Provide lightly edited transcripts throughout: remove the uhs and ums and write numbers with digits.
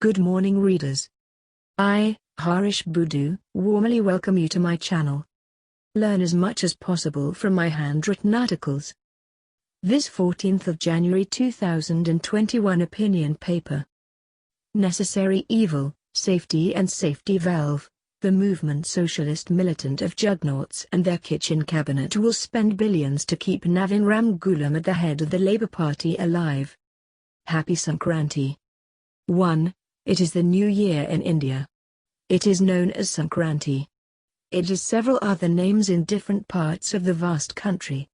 Good morning readers. I, Harish Budu, warmly welcome you to my channel. Learn as much as possible from my handwritten articles. This 14th of January 2021 opinion paper. Necessary Evil, Safety and Safety Valve. The movement socialist militant of Jugnauths and their kitchen cabinet will spend billions to keep Navin Ramgoolam at the head of the Labour Party alive. Happy Sankranti. 1. It is the new year in India. It is known as Sankranti. It has several other names in different parts of the vast country.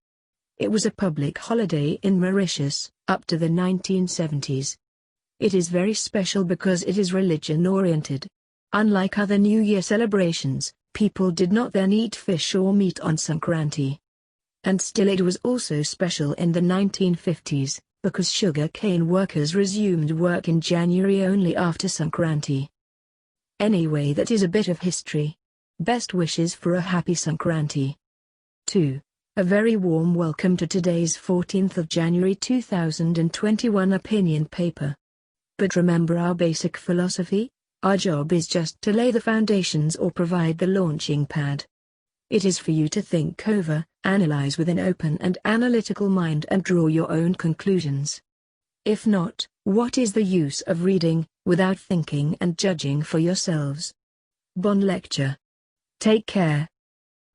It was a public holiday in Mauritius, up to the 1970s. It is very special because it is religion-oriented. Unlike other New Year celebrations, people did not then eat fish or meat on Sankranti. And still it was also special in the 1950s, because sugar cane workers resumed work in January only after Sankranti. Anyway, that is a bit of history. Best wishes for a happy Sankranti. 2. A very warm welcome to today's 14th of January 2021 opinion paper. But remember our basic philosophy? Our job is just to lay the foundations or provide the launching pad. It is for you to think over, analyze with an open and analytical mind and draw your own conclusions. If not, what is the use of reading, without thinking and judging for yourselves? Bon lecture. Take care.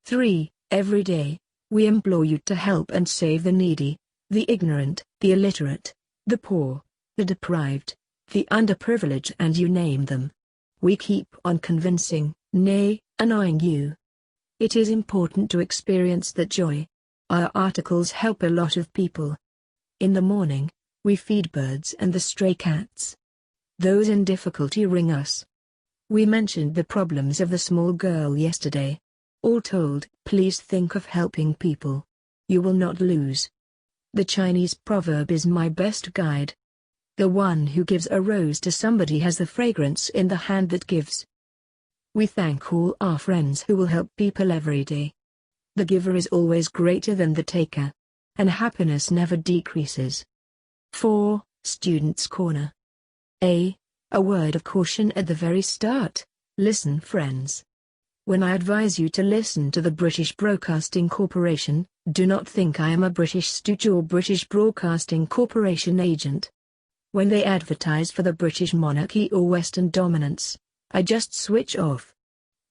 3. Every day, we implore you to help and save the needy, the ignorant, the illiterate, the poor, the deprived, the underprivileged, and you name them. We keep on convincing, nay, annoying you. It is important to experience that joy. Our articles help a lot of people. In the morning, we feed birds and the stray cats. Those in difficulty ring us. We mentioned the problems of the small girl yesterday. All told, please think of helping people. You will not lose. The Chinese proverb is my best guide. The one who gives a rose to somebody has the fragrance in the hand that gives. We thank all our friends who will help people every day. The giver is always greater than the taker. And happiness never decreases. 4. Students' Corner. A word of caution at the very start. Listen, friends. When I advise you to listen to the British Broadcasting Corporation, do not think I am a British stooge or British Broadcasting Corporation agent. When they advertise for the British monarchy or Western dominance, I just switch off.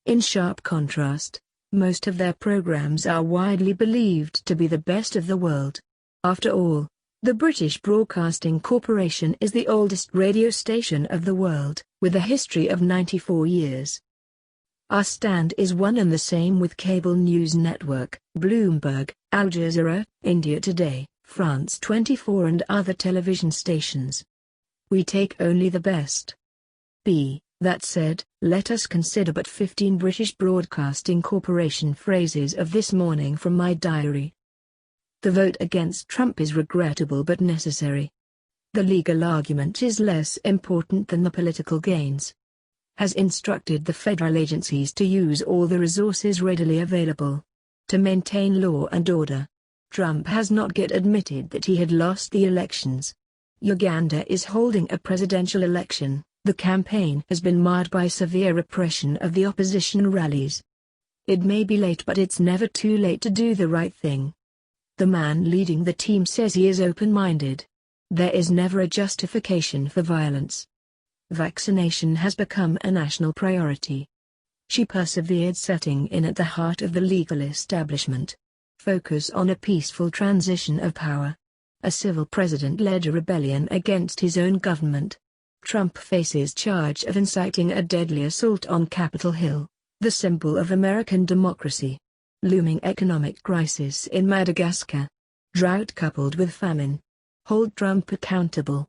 In sharp contrast, most of their programs are widely believed to be the best of the world. After all, the British Broadcasting Corporation is the oldest radio station of the world, with a history of 94 years. Our stand is one and the same with cable news network, Bloomberg, Al Jazeera, India Today, France 24 and other television stations. We take only the best. B. That said, let us consider but 15 British Broadcasting Corporation phrases of this morning from my diary. The vote against Trump is regrettable but necessary. The legal argument is less important than the political gains. Has instructed the federal agencies to use all the resources readily available to maintain law and order. Trump has not yet admitted that he had lost the elections. Uganda is holding a presidential election. The campaign has been marred by severe repression of the opposition rallies. It may be late, but it's never too late to do the right thing. The man leading the team says he is open-minded. There is never a justification for violence. Vaccination has become a national priority. She persevered, setting in at the heart of the legal establishment. Focus on a peaceful transition of power. A civil president led a rebellion against his own government. Trump faces charge of inciting a deadly assault on Capitol Hill, the symbol of American democracy. Looming economic crisis in Madagascar. Drought coupled with famine. Hold Trump accountable.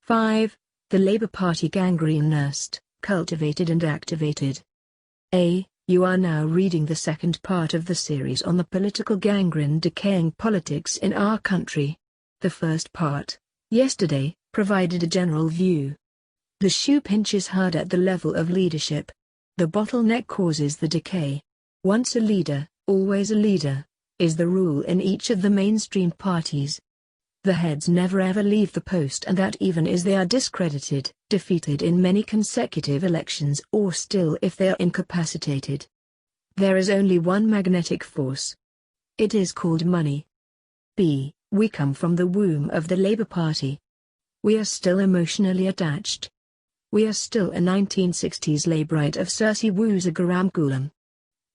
5. The Labour Party gangrene nursed, cultivated and activated. You are now reading the second part of the series on the political gangrene decaying politics in our country. The first part, yesterday, provided a general view. The shoe pinches hard at the level of leadership. The bottleneck causes the decay. Once a leader, always a leader, is the rule in each of the mainstream parties. The heads never ever leave the post, and that even as they are discredited, defeated in many consecutive elections, or still if they are incapacitated. There is only one magnetic force. It is called money. We come from the womb of the Labour Party. We are still emotionally attached. We are still a 1960s Labourite of Sir Ramgoolam.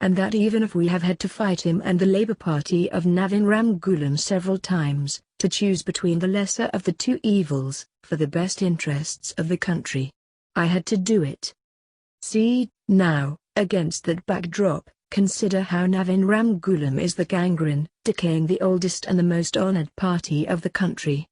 And that even if we have had to fight him and the Labour Party of Navin Ramgoolam several times, to choose between the lesser of the two evils, for the best interests of the country. I had to do it. See, now, against that backdrop, consider how Navin Ramgoolam is the gangrene, decaying the oldest and the most honoured party of the country.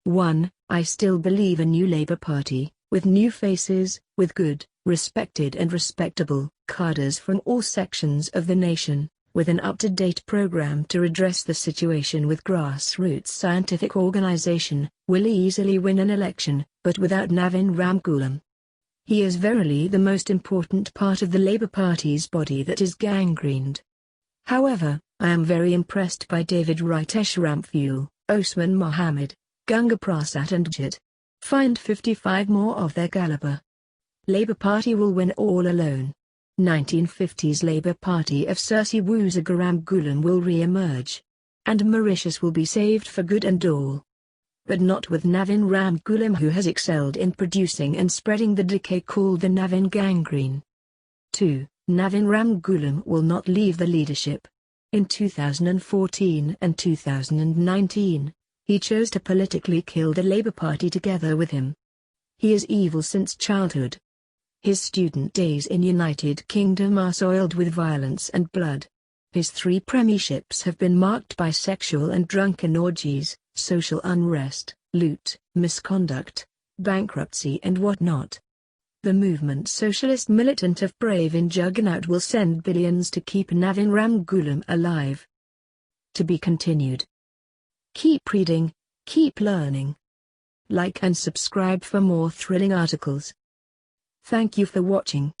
1. I still believe a new Labour Party, with new faces, with good, respected and respectable cadres from all sections of the nation, with an up-to-date program to redress the situation with grassroots scientific organization, will easily win an election, but without Navin Ramgoolam. He is verily the most important part of the Labour Party's body that is gangrened. However, I am very impressed by David Ritesh Ramphul, Osman Mohammed, Ganga Prasad and Jit. Find 55 more of their caliber. Labour Party will win all alone. 1950s Labour Party of Sir Ramgoolam will re-emerge. And Mauritius will be saved for good and all. But not with Navin Ramgoolam, who has excelled in producing and spreading the decay called the Navin gangrene. 2. Navin Ramgoolam will not leave the leadership. In 2014 and 2019, he chose to politically kill the Labour Party together with him. He is evil since childhood. His student days in United Kingdom are soiled with violence and blood. His 3 premierships have been marked by sexual and drunken orgies, social unrest, loot, misconduct, bankruptcy and whatnot. The movement Socialist Militant of Brave in Jugnauth will send billions to keep Navin Ramgoolam alive. To be continued. Keep reading, keep learning. Like and subscribe for more thrilling articles. Thank you for watching.